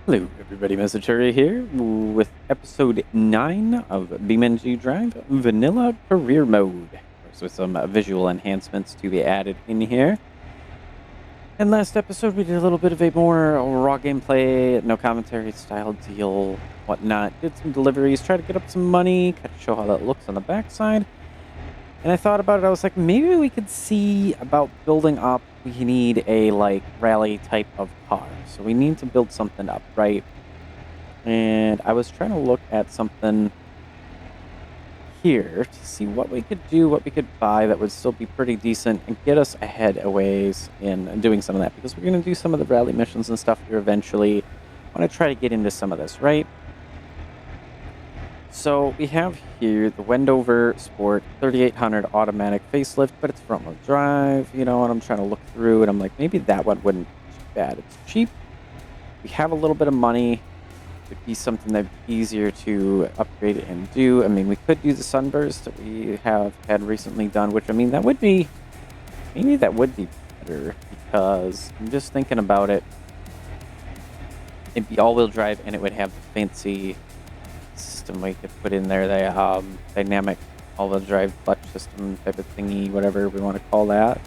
Hello, everybody. Messenger here with episode 9 of BeamNG Drive Vanilla Career Mode. Of course, with some visual enhancements to be added in here. And last episode, we did a little bit of a more raw gameplay, no commentary style deal, whatnot. Did some deliveries, tried to get up some money, kind of show how that looks on the backside. And I thought about it, I was like, maybe we could see about building up. We need a, rally type of car. So we need to build something up, right? And I was trying to look at something here to see what we could do, what we could buy that would still be pretty decent and get us ahead a ways in doing some of that. Because we're going to do some of the rally missions and stuff here eventually. I want to try to get into some of this, right? So we have here the Wendover Sport 3800 automatic facelift, but it's front wheel drive, and I'm trying to look through and I'm like, maybe that one wouldn't be too bad. It's cheap. We have a little bit of money. It would be something that'd be easier to upgrade and do. I mean, we could do the sunburst that we have had recently done, which, I mean, that would be, maybe that would be better because I'm just thinking about it. It'd be all-wheel drive and it would have the fancy system we could put in there, the dynamic all-wheel drive clutch system type of thingy, whatever we want to call that.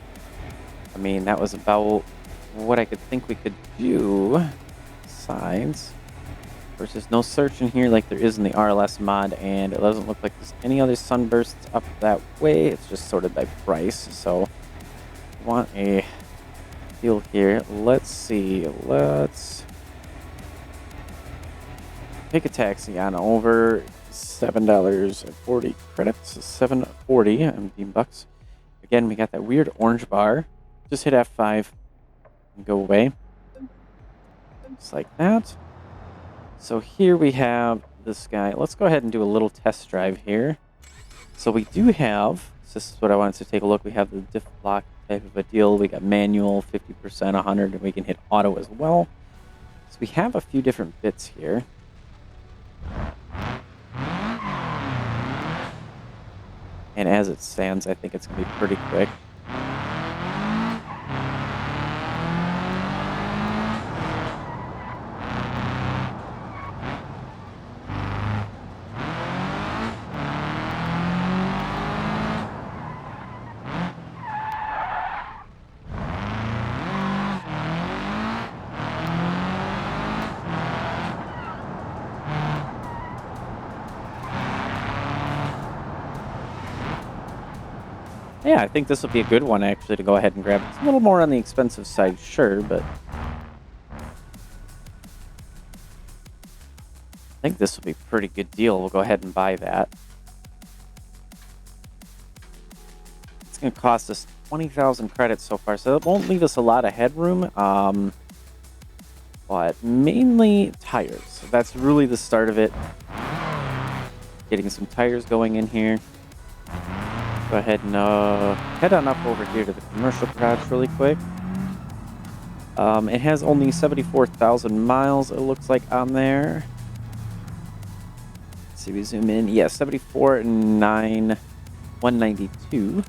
I mean, that was about what I could think we could do. Besides, of course, there's no search in here like there is in the RLS mod, and it doesn't look like there's any other sunbursts up that way. It's just sorted by price. So, I want a deal here. Let's see. Let's take a taxi on over. $7.40 credits. $7.40 Beam bucks. Again, we got that weird orange bar. Just hit F5 and go away. Just like that. So here we have this guy. Let's go ahead and do a little test drive here. So we do have, this is what I wanted to take a look. We have the diff lock type of a deal. We got manual, 50%, 100, and we can hit auto as well. So we have a few different bits here. And as it stands, I think it's going to be pretty quick. Yeah, I think this will be a good one, actually, to go ahead and grab. It's a little more on the expensive side, sure, but I think this will be a pretty good deal. We'll go ahead and buy that. It's going to cost us 20,000 credits so far, so it won't leave us a lot of headroom, but mainly tires. So that's really the start of it. Getting some tires going in here. Go ahead and head on up over here to the commercial garage really quick. It has only 74,000 miles, it looks like, on there. Let's see, we zoom in. Yeah, 74,192.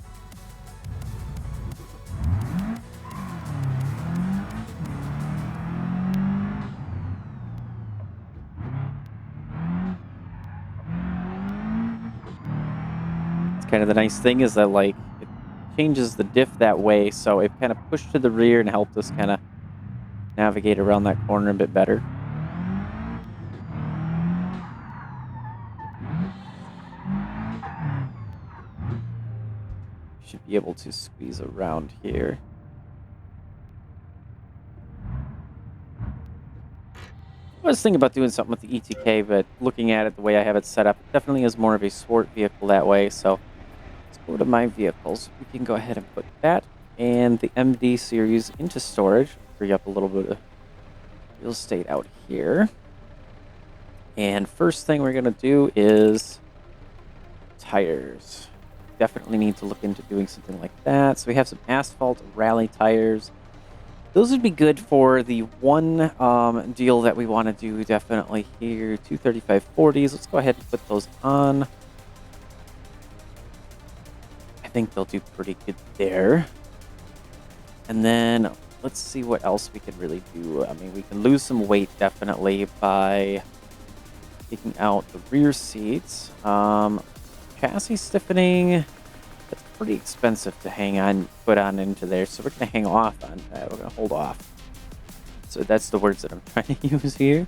Kind of the nice thing is that, like, it changes the diff that way, so it kind of pushed to the rear and helped us kind of navigate around that corner a bit better. Should be able to squeeze around here. I was thinking about doing something with the ETK, but looking at it the way I have it set up, it definitely is more of a sport vehicle that way, so let's go to my vehicles. We can go ahead and put that and the MD series into storage. Free up a little bit of real estate out here. And first thing we're going to do is tires. Definitely need to look into doing something like that. So we have some asphalt rally tires. Those would be good for the one deal that we want to do definitely here. 235/40s. Let's go ahead and put those on. I think they'll do pretty good there. And then let's see what else we could really do. I mean, we can lose some weight definitely by taking out the rear seats. Chassis stiffening, that's pretty expensive to put on into there, so we're going to hang off on that. We're going to hold off. So that's the words that I'm trying to use here.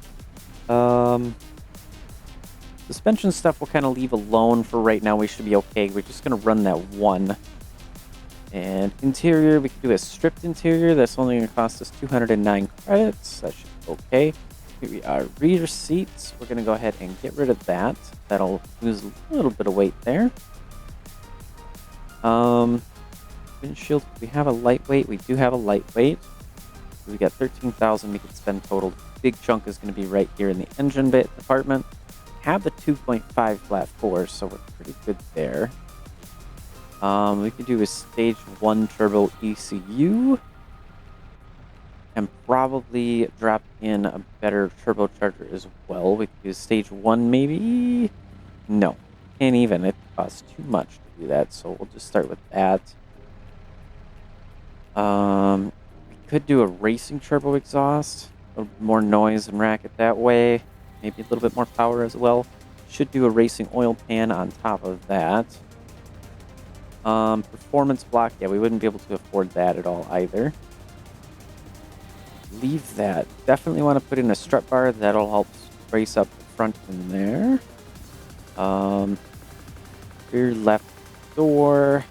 Suspension stuff we'll kind of leave alone for right now. We should be okay. We're just going to run that one. And interior, we can do a stripped interior. That's only going to cost us 209 credits. That should be okay. Here we are. Rear seats. We're going to go ahead and get rid of that. That'll lose a little bit of weight there. Windshield. We have a lightweight. We do have a lightweight. We got 13,000 we can spend total. Big chunk is going to be right here in the engine bit department. Have the 2.5 flat 4, so we're pretty good there. We could do a stage 1 turbo ECU and probably drop in a better turbocharger as well. We could do stage 1 maybe. No, can't even. It costs too much to do that, so we'll just start with that. We could do a racing turbo exhaust, a little more noise and racket that way. Maybe a little bit more power as well. Should do a racing oil pan on top of that. Performance block, yeah, we wouldn't be able to afford that at all either. Leave that. Definitely want to put in a strut bar. That'll help brace up the front in there. Rear left door.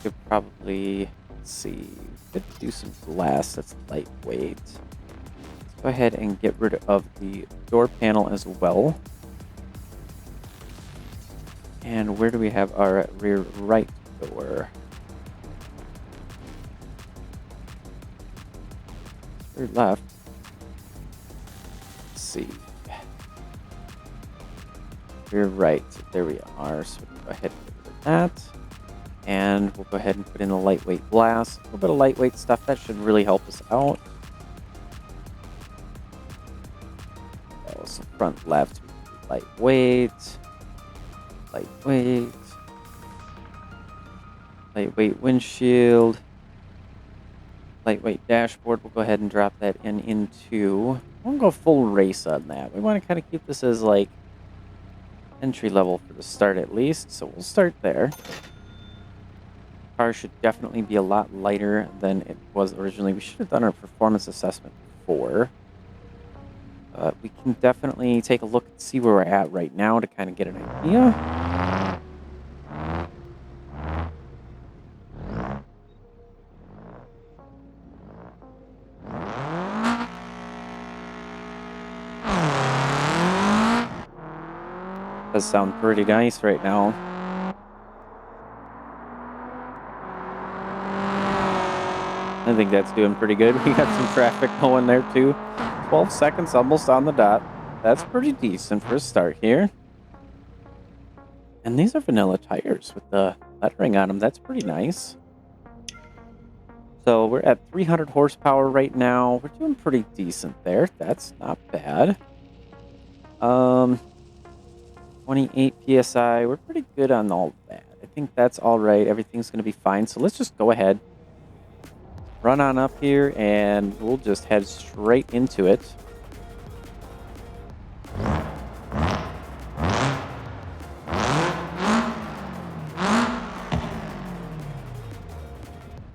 Could probably, let's see, could do some glass that's lightweight. Go ahead and get rid of the door panel as well. And where do we have our rear right door? Rear left. Let's see. Rear right. There we are. So we'll go ahead and get rid of that. And we'll go ahead and put in a lightweight glass. A little bit of lightweight stuff. That should really help us out. So front left, lightweight, lightweight windshield, lightweight dashboard. We'll go ahead and drop that into. We'll go full race on that. We want to kind of keep this as like entry level for the start at least, so we'll start there. Car should definitely be a lot lighter than it was originally. We should have done our performance assessment before. We can definitely take a look and see where we're at right now to kind of get an idea. Does sound pretty nice right now. I think that's doing pretty good. We got some traffic going there too. 12 seconds almost on the dot. That's pretty decent for a start here. And these are vanilla tires with the lettering on them. That's pretty nice. So we're at 300 horsepower right now. We're doing pretty decent there. That's not bad. 28 PSI. We're pretty good on all of that. I think that's all right. Everything's going to be fine. So let's just go ahead. Run on up here, and we'll just head straight into it.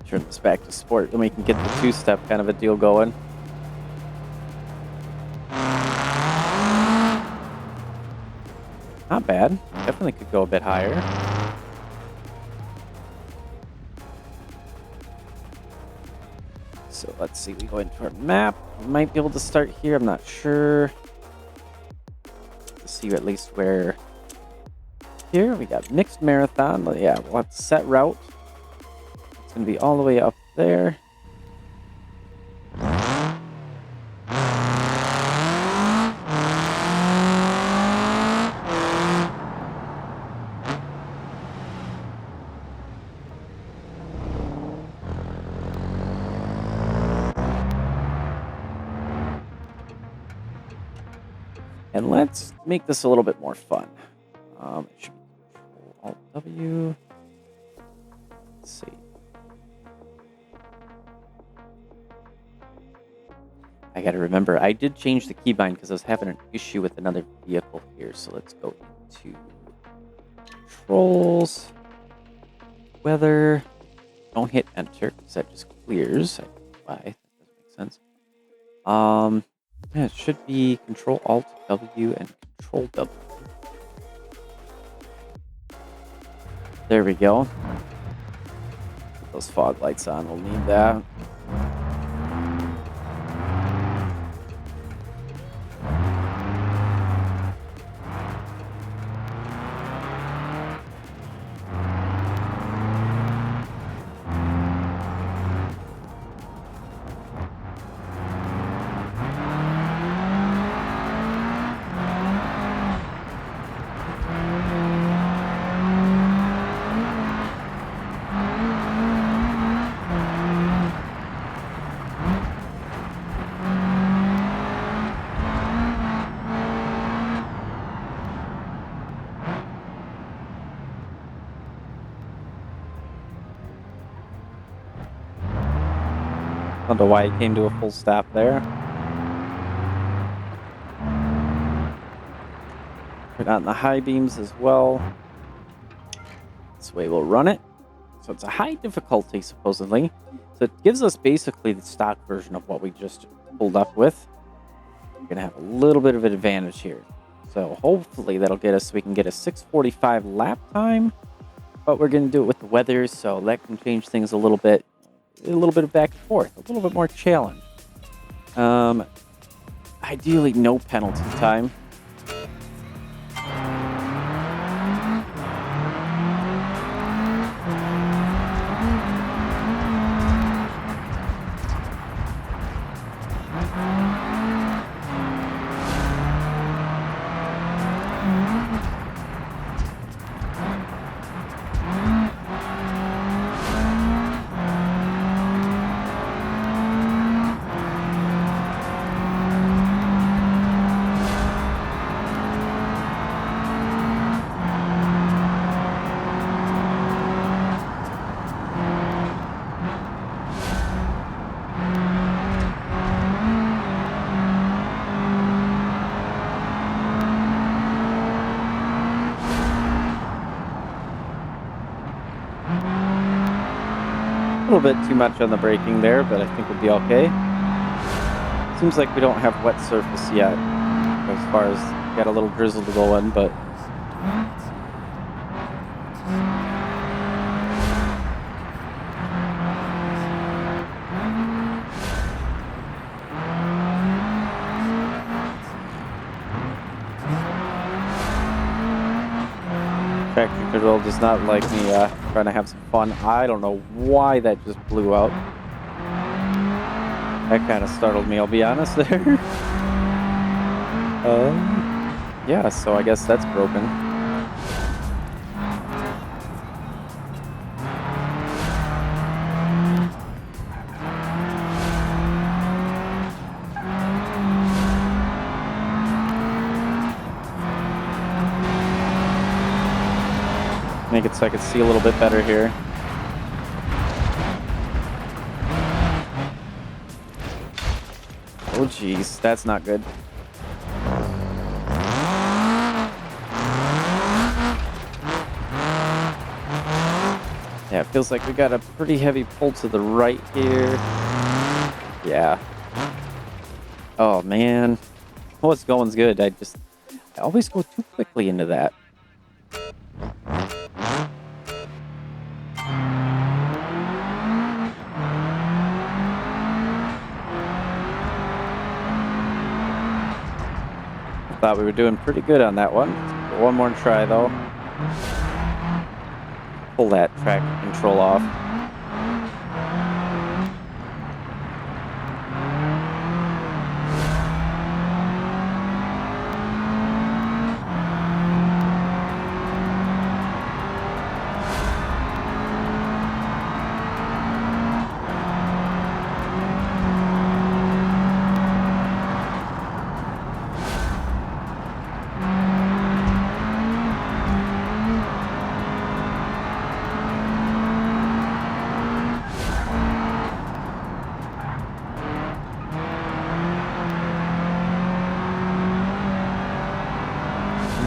Turn this back to sport, then we can get the two-step kind of a deal going. Not bad. Definitely could go a bit higher. So let's see, we go into our map. We might be able to start here, I'm not sure. Let's see at least where. Here we got mixed marathon, but yeah, we'll have to set route. It's gonna be all the way up there. And let's make this a little bit more fun. It should be Control-Alt-W. Let's see. I gotta remember, I did change the keybind because I was having an issue with another vehicle here. So let's go into controls, weather. Don't hit enter because that just clears. I don't know why. That doesn't make sense. Yeah, it should be Control Alt W and Control W. There we go. Put those fog lights on. We'll need that. I don't know why it came to a full stop there. Put on the high beams as well. This way we'll run it. So it's a high difficulty, supposedly. So it gives us basically the stock version of what we just pulled up with. We're going to have a little bit of an advantage here. So hopefully that'll get us so we can get a 6:45 lap time. But we're going to do it with the weather, so that can change things a little bit. A little bit of back and forth, a little bit more challenge. Ideally, no penalty time. A little bit too much on the braking there, but I think we'll be okay. Seems like we don't have wet surface yet, as far as got a little drizzle to go in, but traction control does not like me trying to have some fun. I don't know why that just blew out. That kind of startled me, I'll be honest there. Yeah, so I guess that's broken. Make it so I can see a little bit better here. Oh geez, that's not good. Yeah, it feels like we got a pretty heavy pull to the right here. Yeah. Oh man. What's going's good. I always go too quickly into that. Thought we were doing pretty good on that one. One more try though. Pull that track control off.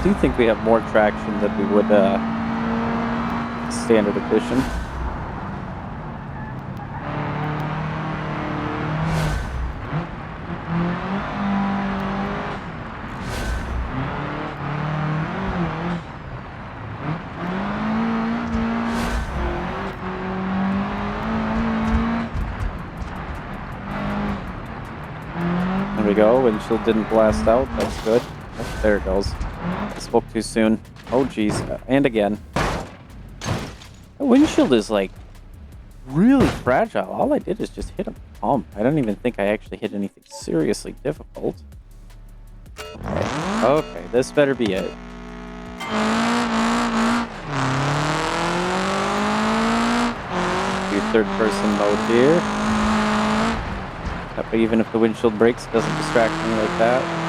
I do think we have more traction than we would standard edition. There we go. Windshield didn't blast out. That's good. Oh, there it goes. I spoke too soon. Oh, geez. And again. The windshield is, like, really fragile. All I did is just hit a pump. I don't even think I actually hit anything seriously difficult. Okay, this better be it. Do third-person mode here. But even if the windshield breaks, it doesn't distract me like that.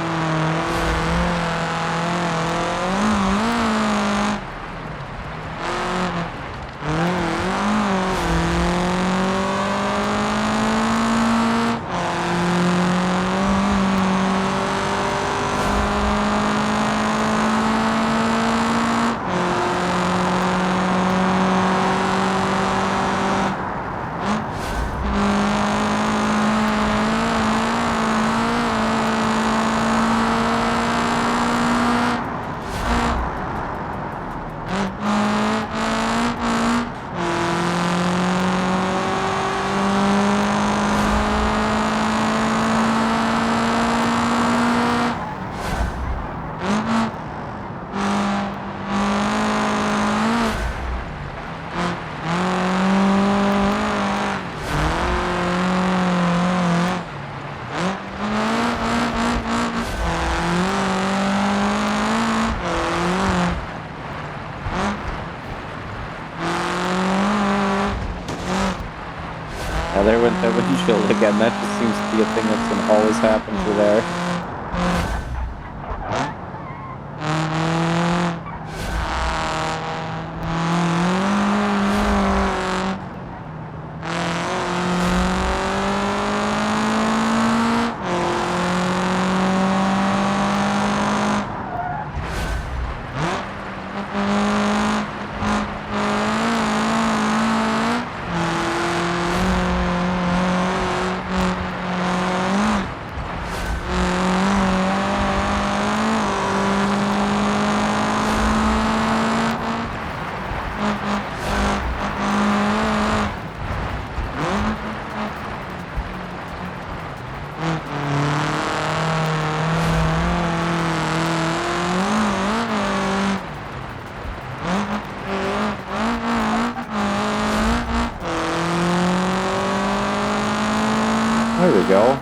There went that windshield again. That just seems to be a thing that's going to always happen through there. There we go.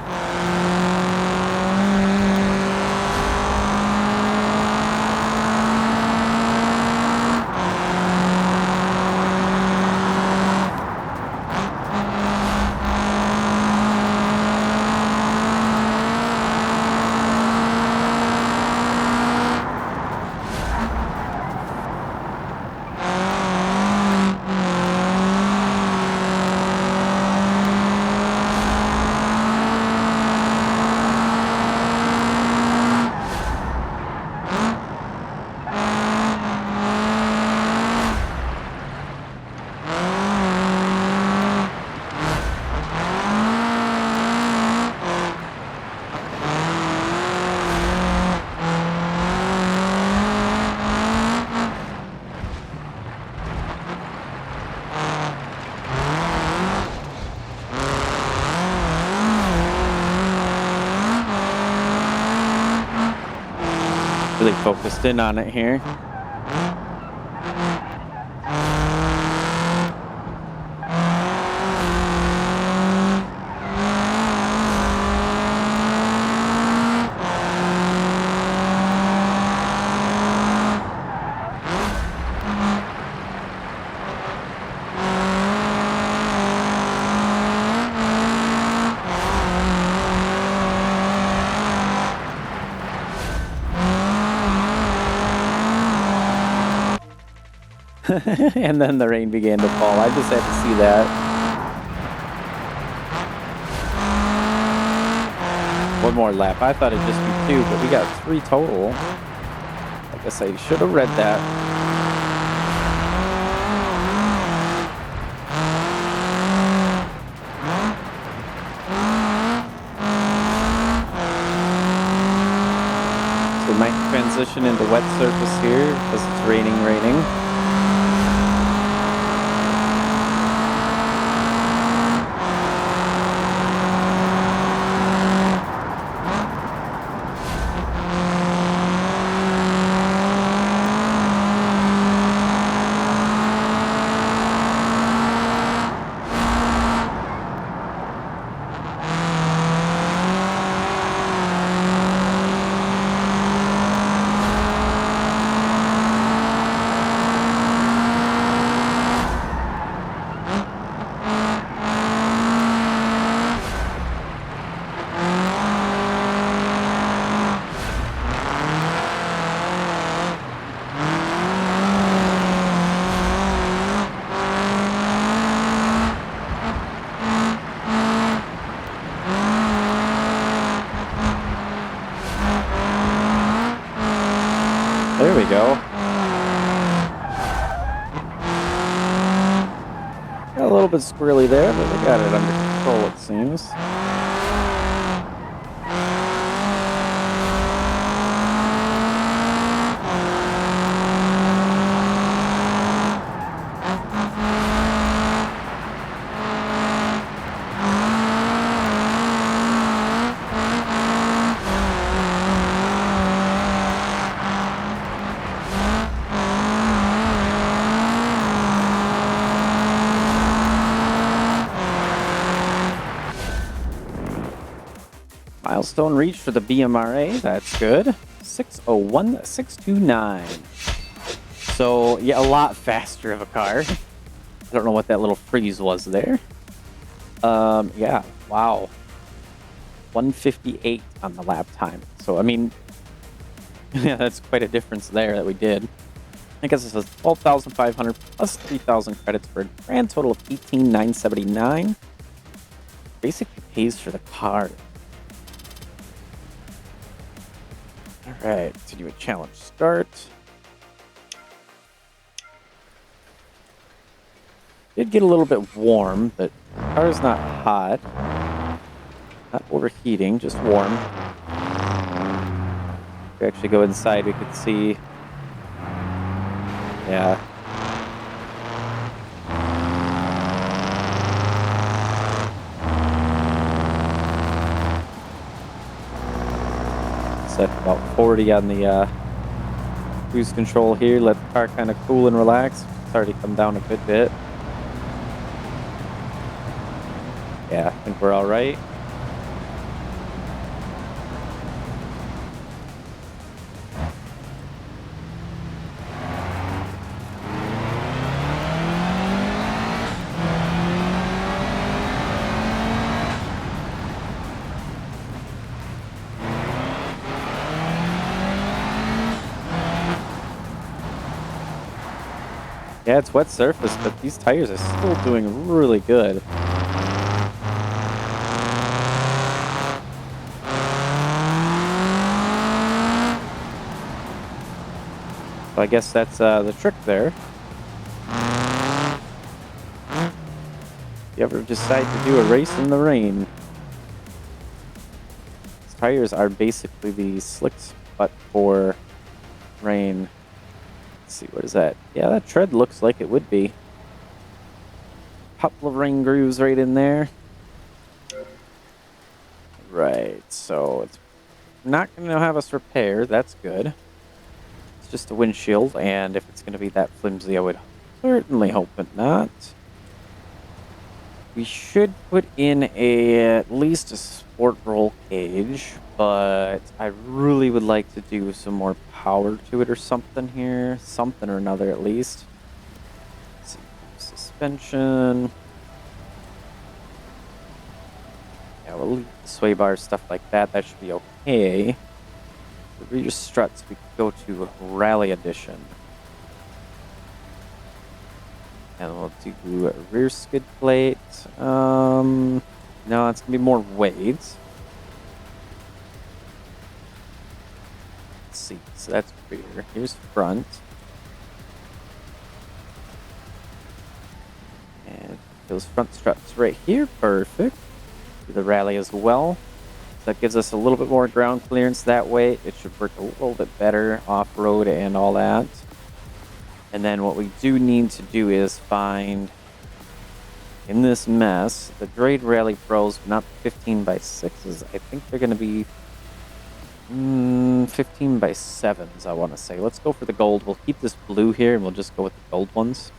Really focused in on it here. And then the rain began to fall. I just had to see that. One more lap. I thought it'd just be 2, but we got 3 total. I guess I should have read that. So we might transition into wet surface here because it's raining. There we go. Got a little bit squirrely there, but we got it under control, it seems. Milestone reached for the BMRA. That's good. 601,629. So, yeah, a lot faster of a car. I don't know what that little freeze was there. Yeah, wow. 158 on the lap time. So, I mean, yeah, that's quite a difference there that we did. I guess it says 12,500 plus 3,000 credits for a grand total of 18,979. Basically pays for the car. Alright, continue with challenge start. Did get a little bit warm, but the car's not hot. Not overheating, just warm. If we actually go inside, we could see. Yeah. Set about 40 on the cruise control here. Let the car kind of cool and relax. It's already come down a good bit. Yeah, I think we're all right. Yeah, it's wet surface, but these tires are still doing really good. So I guess that's the trick there. If you ever decide to do a race in the rain, these tires are basically the slick spot for rain. Let's see, what is that? Yeah, that tread looks like it would be. Couple of rain grooves right in there. Right, so it's not going to have us repair. That's good. It's just a windshield, and if it's going to be that flimsy, I would certainly hope it not. We should put in at least a sport roll cage, but I really would like to do some more power to it or something here. Something or another at least. Let's see. Suspension. Yeah, we'll leave the sway bar stuff like that. That should be okay. The rear struts, we could go to Rally Edition. And we'll do a rear skid plate. No, it's going to be more weights. Let's see. So that's rear. Here's front. And those front struts right here. Perfect. Do the rally as well. So that gives us a little bit more ground clearance that way. It should work a little bit better off-road and all that. And then what we do need to do is find, in this mess, the grade rally pros, not 15x6s. I think they're going to be 15x7s, I want to say. Let's go for the gold. We'll keep this blue here, and we'll just go with the gold ones.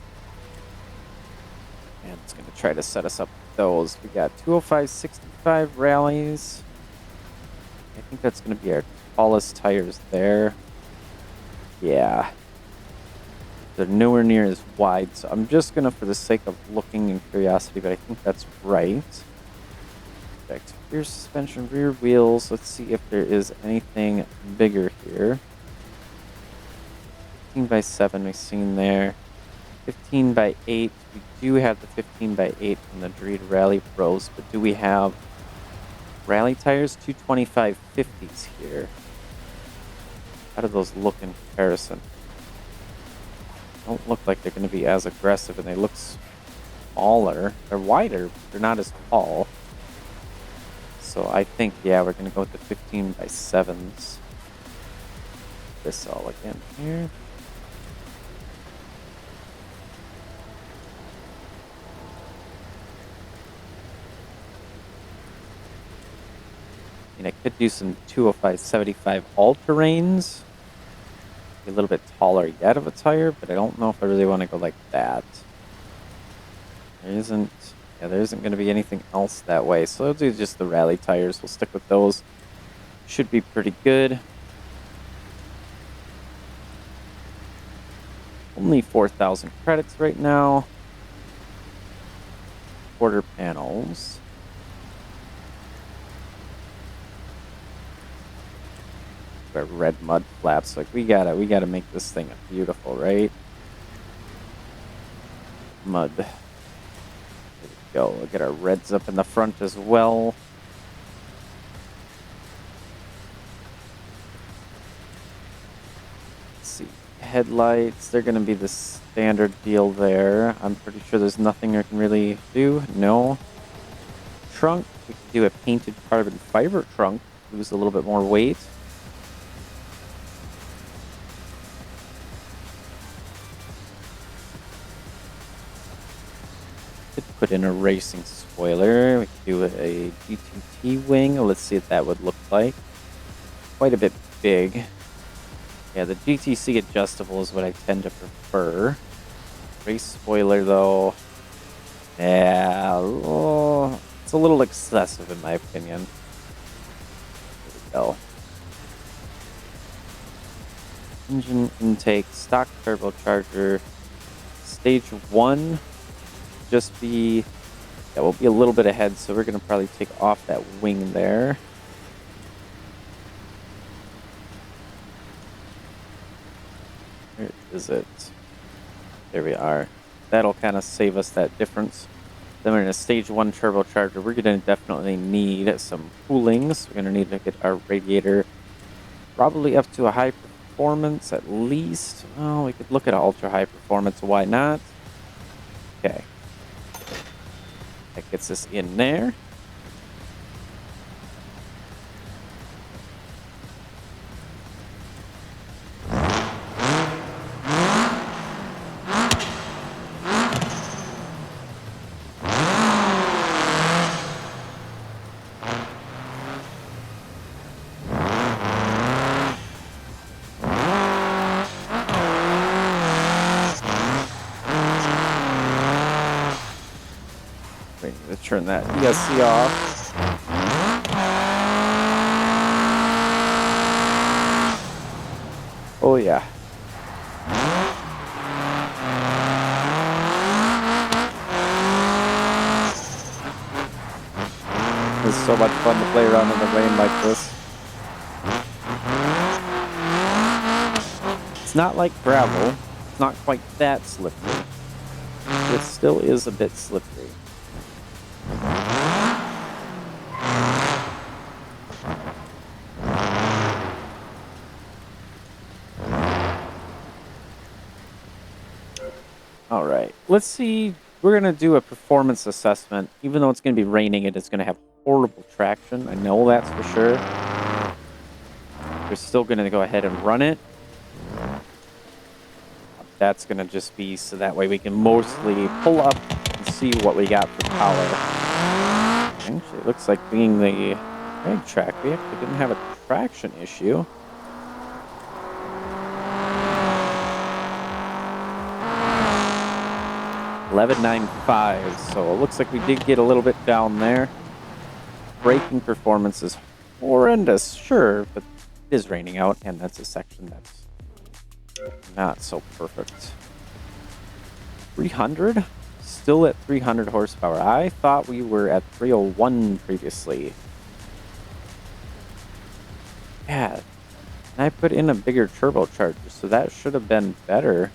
And it's going to try to set us up with those. We got 205/65 rallies. I think that's going to be our tallest tires there. Yeah. They're nowhere near as wide, so I'm just going to, for the sake of looking and curiosity, but I think that's right. Back to rear suspension, rear wheels. Let's see if there is anything bigger here. 15x7 we've seen there. 15x8. We do have the 15x8 from the Dreed Rally Pros, but do we have rally tires? 225/50s here. How do those look in comparison? Don't look like they're going to be as aggressive, and they look smaller. They're wider, but they're not as tall. So I think, yeah, we're going to go with the 15x7s. This all again here. And I could do some 205/75 all-terrains. A little bit taller yet of a tire, but I don't know if I really want to go like that. There isn't going to be anything else that way, so I'll do just the rally tires. We'll stick with those. Should be pretty good. Only 4,000 credits right now. Quarter panels. Our red mud flaps. Like we gotta make this thing beautiful, right? Mud. There we go. We'll get our reds up in the front as well. Let's see. Headlights, they're gonna be the standard deal there. I'm pretty sure there's nothing I can really do. No. Trunk, we could do a painted carbon fiber trunk. Lose a little bit more weight. Put in a racing spoiler. We could do a GTT wing. Let's see what that would look like. Quite a bit big. Yeah, the GTC adjustable is what I tend to prefer. Race spoiler, though. Yeah, it's a little excessive in my opinion. There we go. Engine intake, stock turbocharger, stage 1. Just be, yeah, we'll be a little bit ahead, so we're going to probably take off that wing there. Where is it? There we are. That'll kind of save us that difference. Then we're in a stage 1 turbocharger. We're going to definitely need some cooling, so we're going to need to get our radiator probably up to a high performance at least. Oh, we could look at ultra high performance. Why not? Okay. That gets us in there. Turn that ESC off. Oh yeah. It's so much fun to play around in the rain like this. It's not like gravel. It's not quite that slippery. It still is a bit slippery. All right, let's see. We're going to do a performance assessment. Even though it's going to be raining, it is going to have horrible traction. I know that's for sure. We're still going to go ahead and run it. That's going to just be so that way we can mostly pull up and see what we got for power. Actually, it looks like being the drag track, we actually didn't have a traction issue. $11.95, so it looks like we did get a little bit down there. Braking performance is horrendous, sure, but it is raining out, and that's a section that's not so perfect. 300? Still at 300 horsepower. I thought we were at 301 previously. Yeah, and I put in a bigger turbocharger, so that should have been better.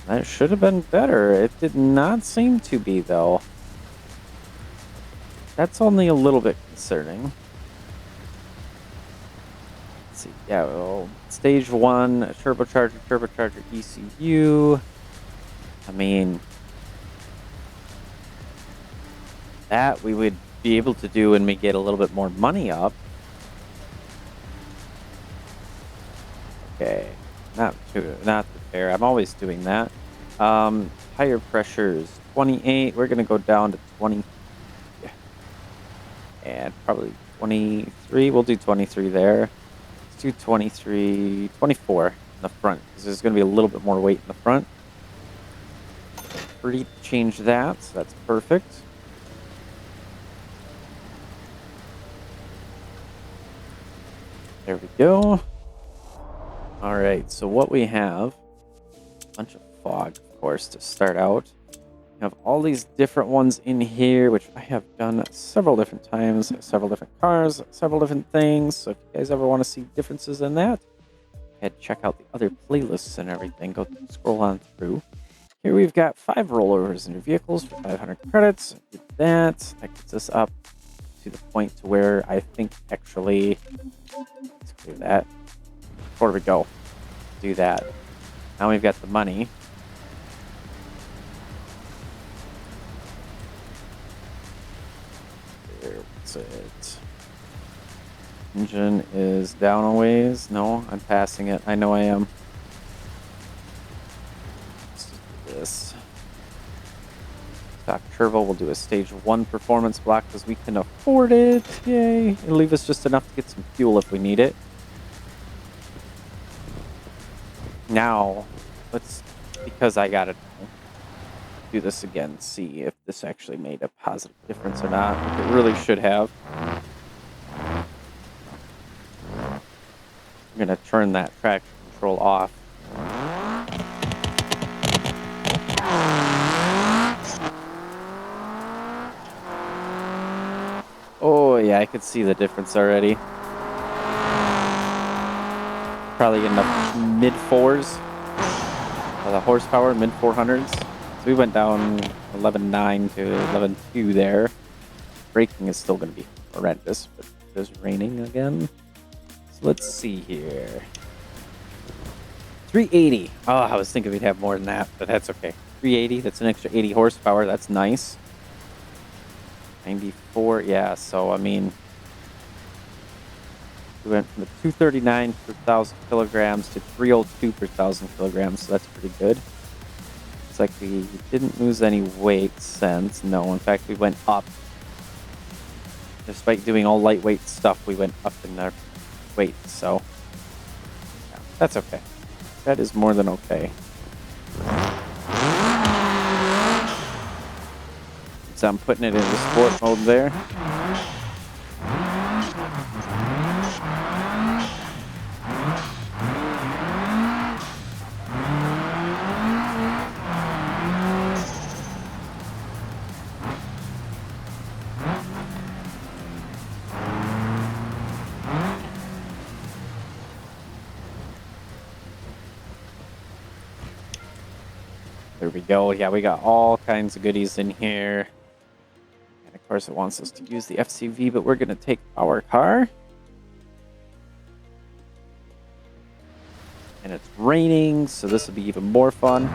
That should have been better. It did not seem to be, though. That's only a little bit concerning. Let's see. Yeah, well, stage 1, turbocharger ECU. I mean, that we would be able to do when we get a little bit more money up. Okay. Not fair. I'm always doing that. Higher pressures, 28. We're gonna go down to 20. Yeah. And probably 23. We'll do 23 there. Let's do 23, 24 in the front, because there's gonna be a little bit more weight in the front. Free to change that, so that's perfect. There we go. All right, so what we have, a bunch of fog, of course, to start out. We have all these different ones in here, which I have done several different times, several different cars, several different things. So if you guys ever want to see differences in that, head check out the other playlists and everything. Go scroll on through. Here we've got 5 rollovers in your vehicles for 500 credits. Do that. That gets us up to the point to where I think actually, let's clear that. Before we go, do that. Now we've got the money. There's it. Engine is down a ways. No, I'm passing it. I know I am. Let's just do this. Stock turbo, we'll do a stage 1 performance block because we can afford it. Yay. It'll leave us just enough to get some fuel if we need it. Now, because I gotta do this again, see if this actually made a positive difference or not. It really should have. I'm gonna turn that traction control off. Oh yeah, I could see the difference already. Probably in the mid-4s. The horsepower, mid-400s. So we went down 11.9 to 11.2 there. Braking is still going to be horrendous, but it is raining again. So let's see here. 380. Oh, I was thinking we'd have more than that, but that's okay. 380, that's an extra 80 horsepower. That's nice. 94, yeah, so I mean, we went from the 239 per 1,000 kilograms to 302 per 1,000 kilograms, so that's pretty good. It's like we didn't lose any weight since. No, in fact, we went up. Despite doing all lightweight stuff, we went up in our weight, so yeah, that's okay. That is more than okay. So I'm putting it into sport mode there. There we go. Yeah, we got all kinds of goodies in here. Gotta Of course, it wants us to use the FCV, but we're going to take our car. And it's raining, so this will be even more fun.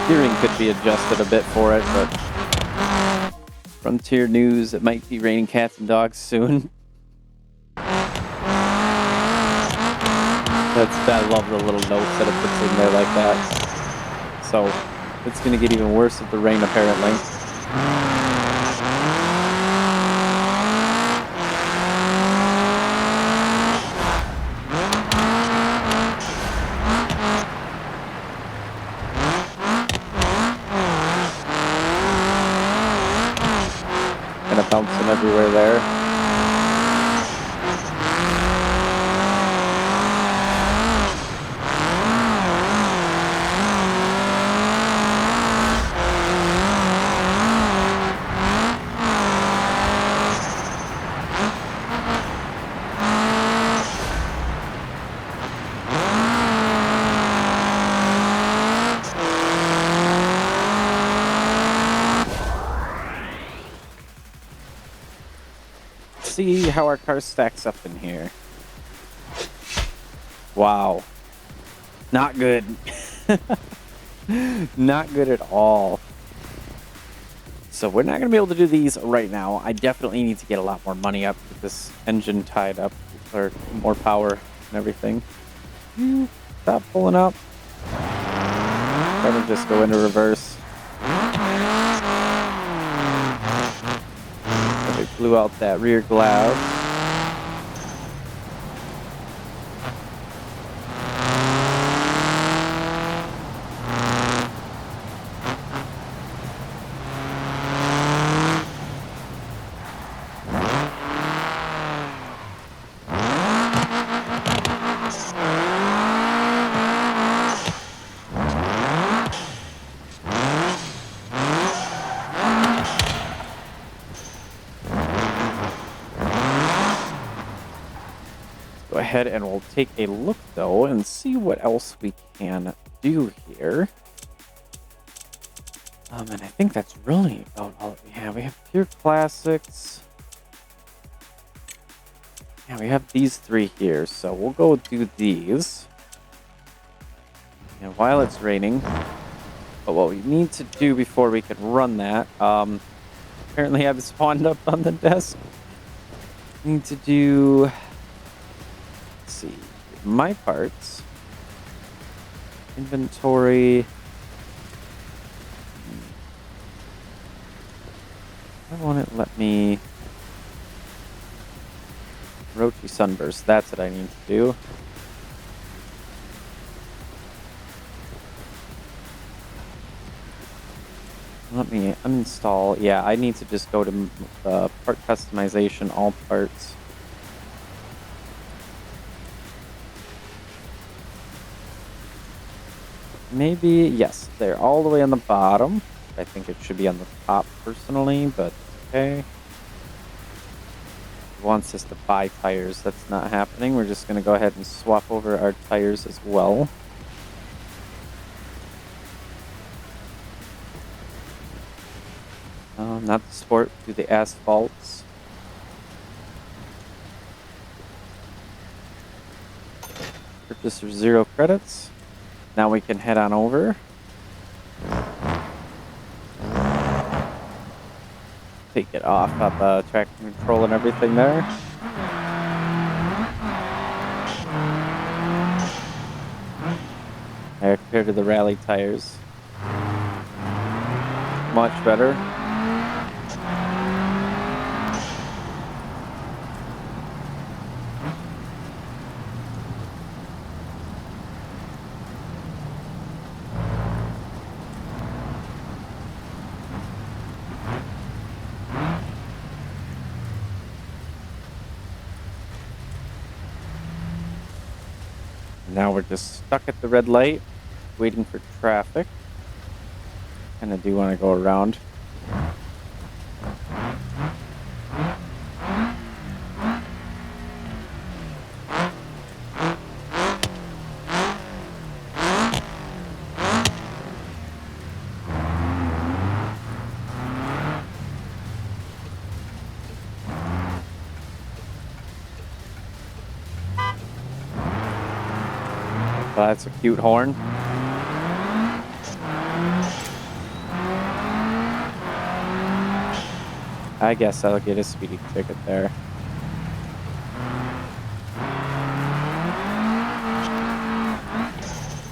Steering could be adjusted a bit for it, but Frontier News, it might be raining cats and dogs soon. I love the little notes that it puts in there like that. So it's going to get even worse with the rain, apparently. Kind of bouncing everywhere there. See how our car stacks up in here. Wow. Not good. Not good at all. So we're not going to be able to do these right now. I definitely need to get a lot more money up with this engine tied up, or more power and everything. Stop pulling up. Try to just go into reverse. Blew out that rear glass. Go ahead and we'll take a look though and see what else we can do here. And I think that's really about all that we have. We have Pure Classics. Yeah, we have these three here, so we'll go do these. And while it's raining, but what we need to do before we can run that, apparently I've spawned up on the desk. Need to do, let's see, my parts, inventory. Why won't it let me? Rotary Sunburst, that's what I need to do. Let me uninstall. Yeah, I need to just go to part customization, all parts. Maybe, yes, they're all the way on the bottom. I think it should be on the top personally, but okay. It wants us to buy tires. That's not happening. We're just going to go ahead and swap over our tires as well. Not the sport, do the asphalts. Purchase for 0 credits. Now we can head on over. get off of the traction control and everything there. Compared to the rally tires. Much better. Now we're just stuck at the red light, waiting for traffic. Kinda do want to go around. That's a cute horn. I guess I'll get a speeding ticket there.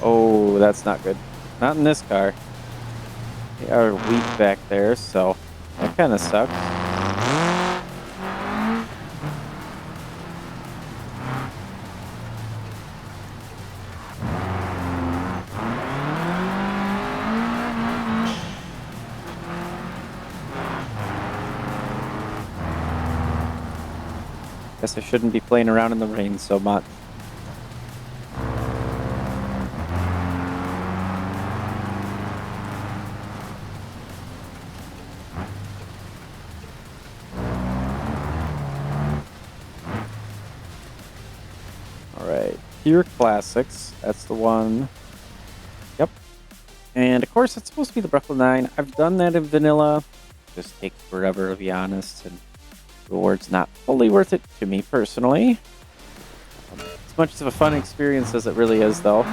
Oh, that's not good. Not in this car. They are weak back there, so that kind of sucks. Guess I shouldn't be playing around in the rain so much. Alright, Pure Classics. That's the one. Yep. And of course, it's supposed to be the Brooklyn 9. I've done that in vanilla. Just takes forever, to be honest. And reward's not fully worth it to me personally. As much of a fun experience as it really is, though.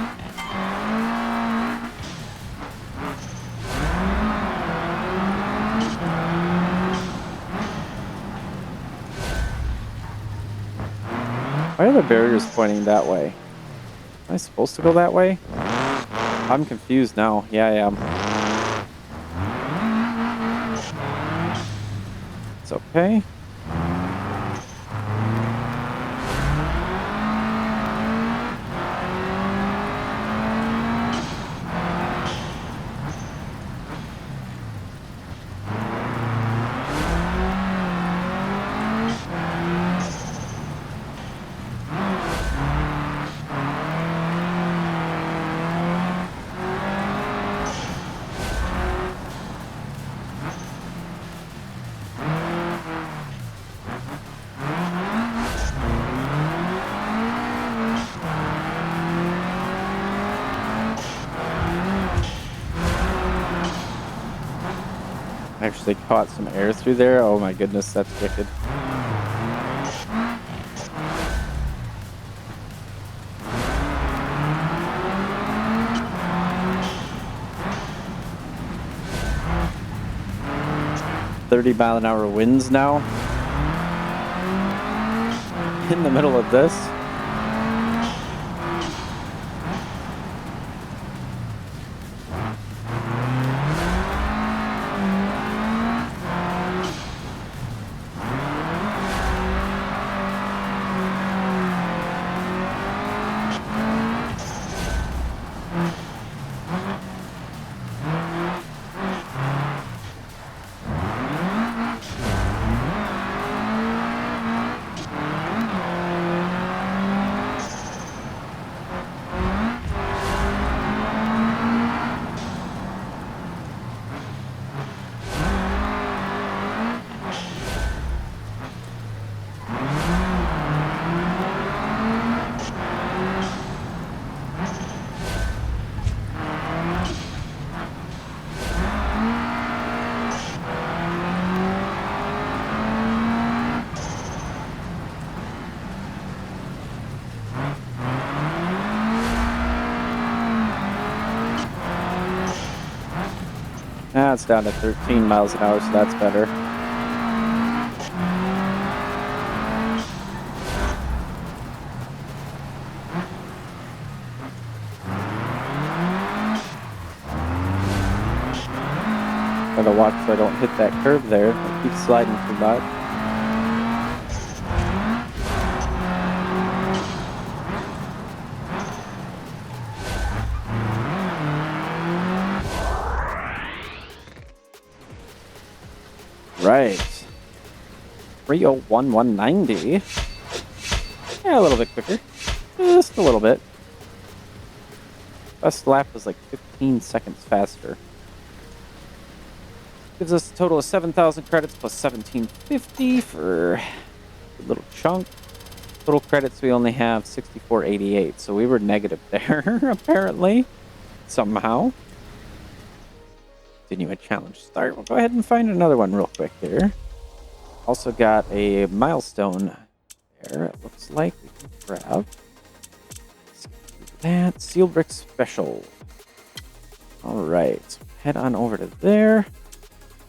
Why are the barriers pointing that way? Am I supposed to go that way? I'm confused now. Yeah, I am. It's okay. Actually caught some air through there. Oh my goodness, that's wicked. .30-mile-an-hour winds now. In the middle of this. Now it's down to 13 miles an hour, so that's better. Gotta watch so I don't hit that curb there. I keep sliding too much. Right. 3:01,190. Yeah, a little bit quicker. Just a little bit. Best lap was like 15 seconds faster. Gives us a total of 7,000 credits plus 1,750 for a little chunk. Total credits, we only have 6,488, so we were negative there, apparently. Somehow. Continue a challenge start. We'll go ahead and find another one real quick here. Also got a milestone there, it looks like we can grab. Let's do that. Seal Brick Special. Alright, head on over to there.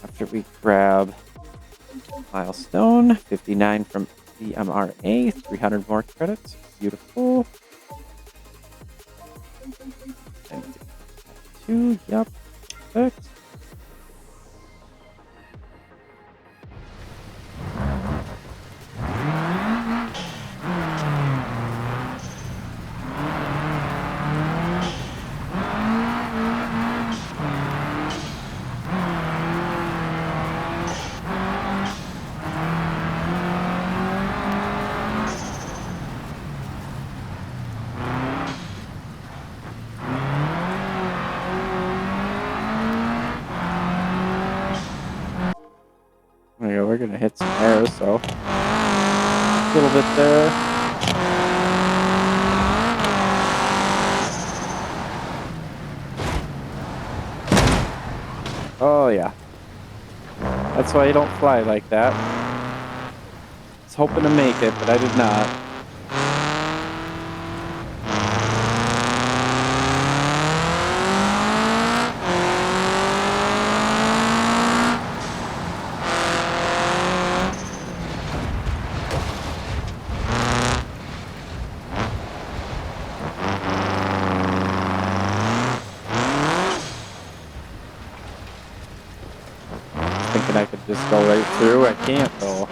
After we grab milestone, 59 from BMRA, 300 more credits. Beautiful. And 2, yep, perfect. There we go, we're gonna hit some air, so a little bit there. Oh yeah. That's why you don't fly like that. I was hoping to make it, but I did not. Thinking I could just go right through. I can't though.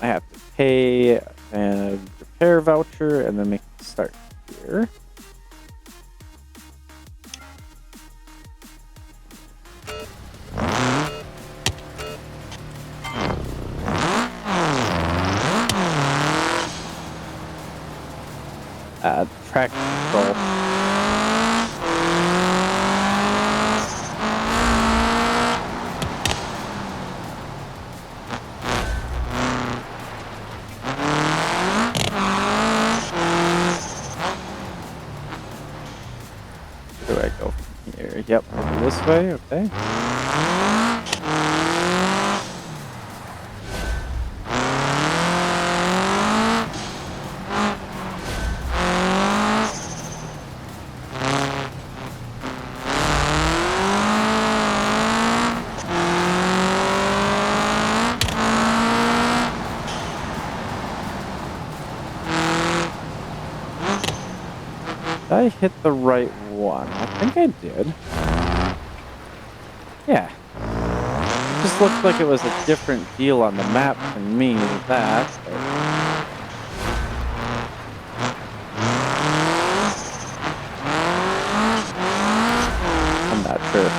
I have to pay a repair voucher and then make it start here. Track control. Where do I go from here? Yep, over this way, okay. Did I hit the right one? I think I did. Yeah. It just looked like it was a different deal on the map to me than that. But I'm not sure.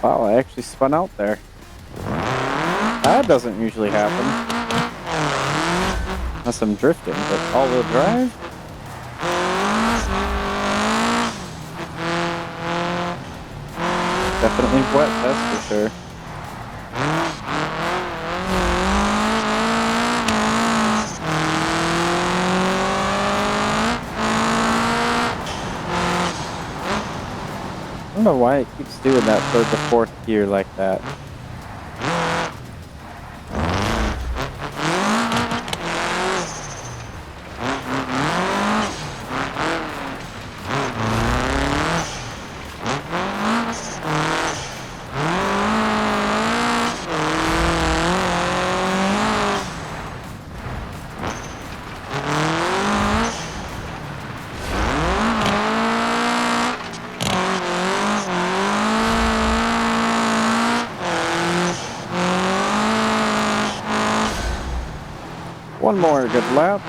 Wow, I actually spun out there. That doesn't usually happen. Unless I'm drifting, but all-wheel drive? definitely wet, that's for sure. I don't know why it keeps doing that third to fourth gear like that. One more good lap.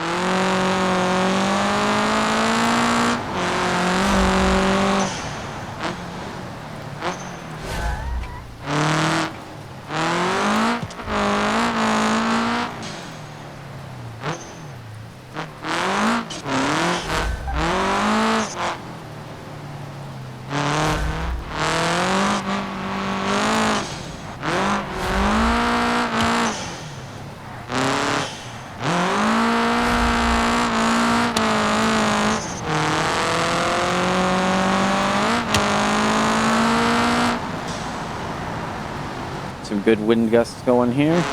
Some good wind gusts going here.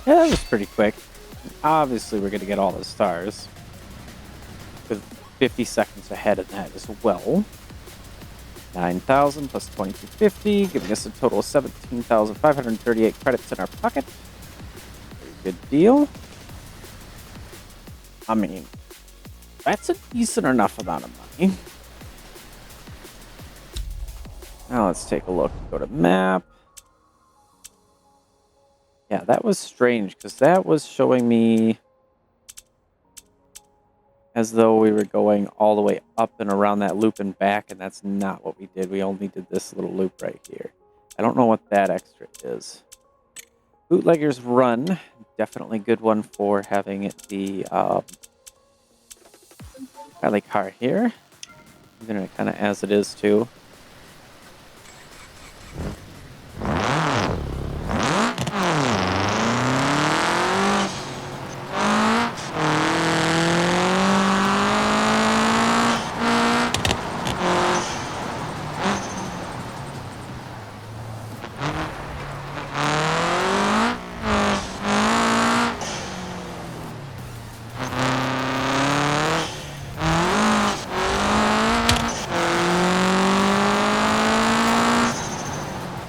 Yeah, that was pretty quick. Obviously, we're going to get all the stars. With 50 seconds ahead of that as well. 9,000 plus 2250, giving us a total of 17,538 credits in our pocket. Very good deal. I mean, that's a decent enough amount of money. Now let's take a look. Go to map. Yeah, that was strange because that was showing me as though we were going all the way up and around that loop and back, and that's not what we did. We only did this little loop right here. I don't know what that extra is. Bootlegger's Run, definitely good one for having the rally car here. I'm gonna kind of as it is too.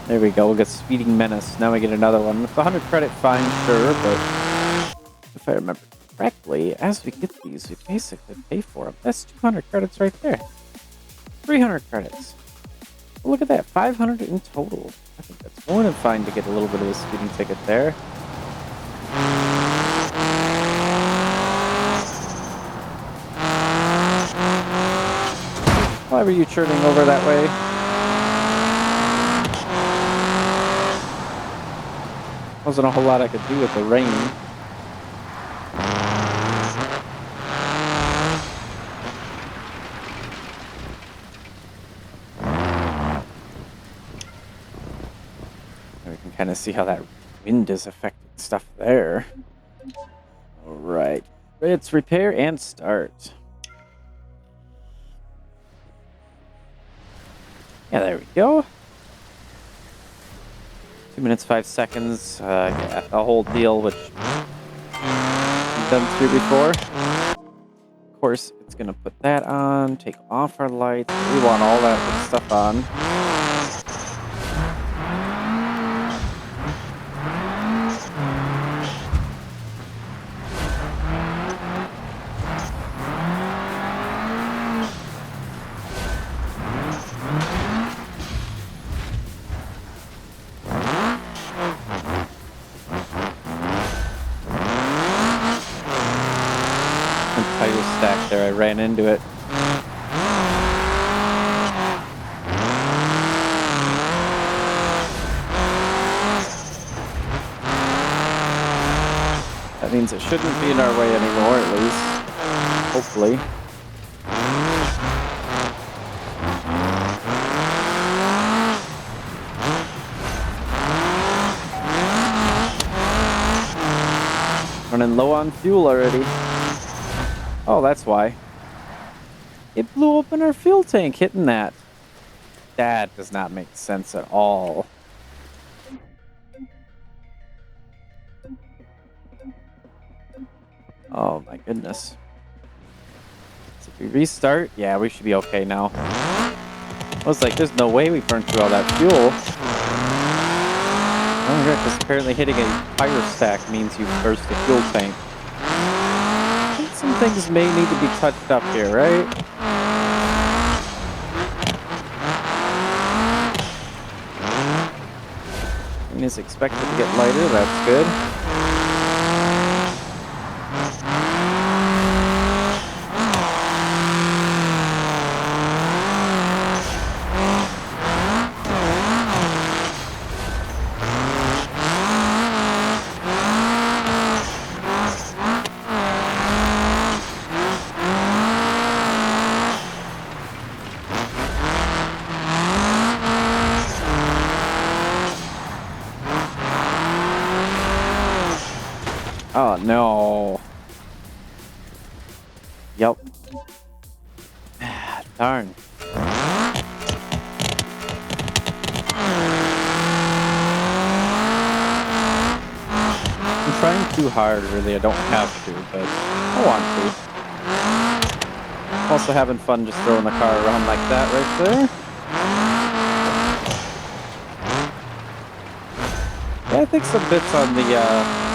There we go, we'll get Speeding Menace. Now we get another one. With 100 credit, fine, sure, but if I remember correctly, as we get these, we basically pay for them. That's 200 credits right there. 300 credits. Well, look at that, 500 in total. I think that's more than fine to get a little bit of a speeding ticket there. Why were you churning over that way? Wasn't a whole lot I could do with the rain. We can kind of see how that wind is affecting stuff there. All right, let's repair and start. Yeah, there we go. 2 minutes, 5 seconds. Yeah, the whole deal, which we've done through before. Of course, it's going to put that on, take off our lights. We want all that good stuff on. there. I ran into it. That means it shouldn't be in our way anymore, at least. Hopefully. Running low on fuel already. Oh, that's why. It blew open our fuel tank hitting that. That does not make sense at all. Oh my goodness. So if we restart, yeah, we should be okay now. I was like, there's no way we burned through all that fuel. Oh my god, because apparently hitting a fire stack means you burst the fuel tank. I think some things may need to be touched up here, right? And is expected to get lighter, that's good. Oh no. Yep. Darn. I'm trying too hard, really. I don't have to, but I want to. I'm also having fun just throwing the car around like that right there. Yeah, I think some bits on the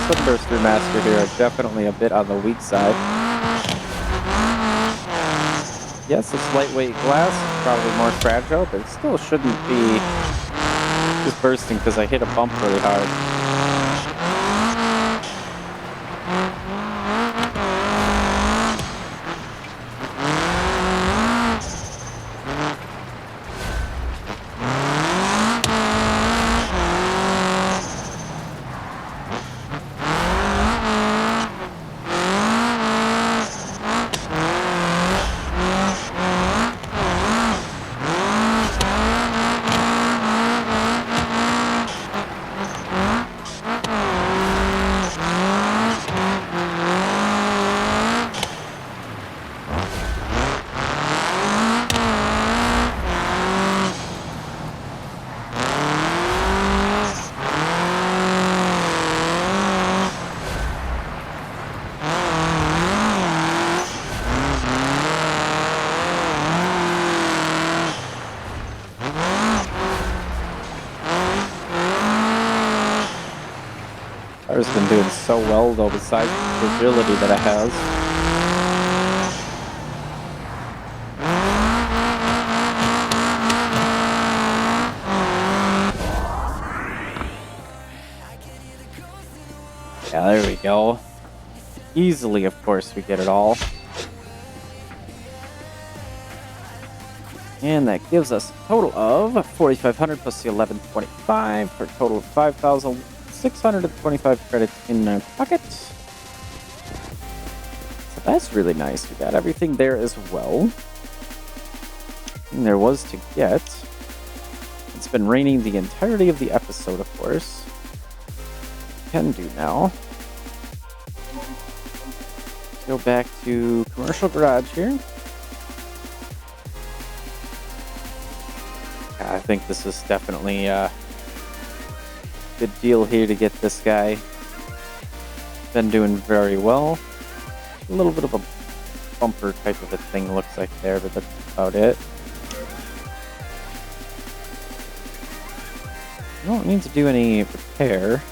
Sunburst Remaster here are definitely a bit on the weak side. Yes, it's lightweight glass, probably more fragile, but it still shouldn't be just bursting because I hit a bump really hard. Car's been doing so well, though, besides the fragility that it has. Yeah, there we go. Easily, of course, we get it all. And that gives us a total of 4,500 plus the 1125 for a total of 5,625 credits in our pocket. So that's really nice. We got everything there as well. And there was to get. It's been raining the entirety of the episode, of course. Can do now. Go back to Commercial Garage here. I think this is definitely a good deal here to get this guy. Been doing very well. A little bit of a bumper type of a thing looks like there, but that's about it. You don't need to do any repair.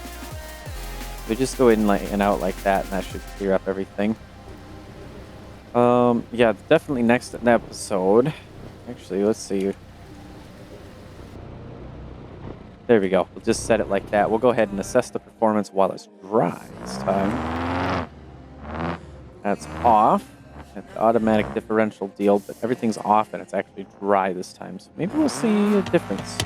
We just go in and out like that, and that should clear up everything. Yeah, definitely next episode. Actually, let's see. There we go. We'll just set it like that. We'll go ahead and assess the performance while it's dry this time. That's off. at the automatic differential deal, but everything's off and it's actually dry this time. So maybe we'll see a difference.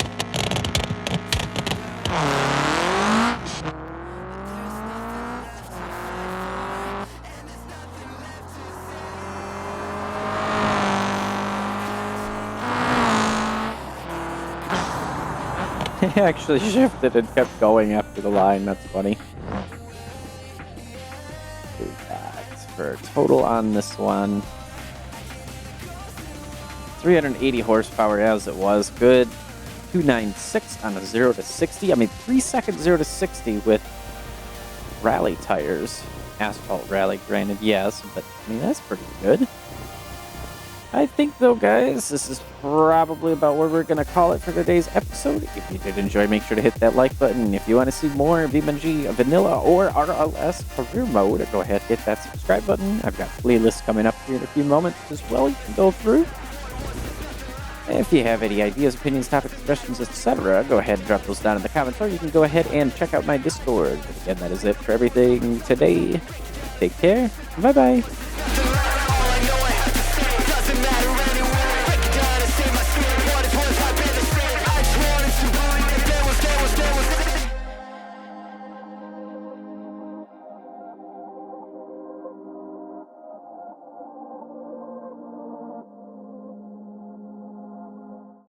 It actually shifted and kept going after the line. That's funny. We got for total on this one 380 horsepower as it was. Good. 296 on a 0 to 60. I mean, 3 seconds 0 to 60 with rally tires. Asphalt rally, granted, yes, but I mean, that's pretty good. I think, though, guys, this is probably about where we're going to call it for today's episode. If you did enjoy, make sure to hit that like button. If you want to see more BeamNG Vanilla or RLS Career Mode, go ahead, hit that subscribe button. I've got playlists coming up here in a few moments as well you can go through. If you have any ideas, opinions, topics, suggestions, etc., go ahead and drop those down in the comments, or you can go ahead and check out my Discord. But again, that is it for everything today. Take care. Bye-bye.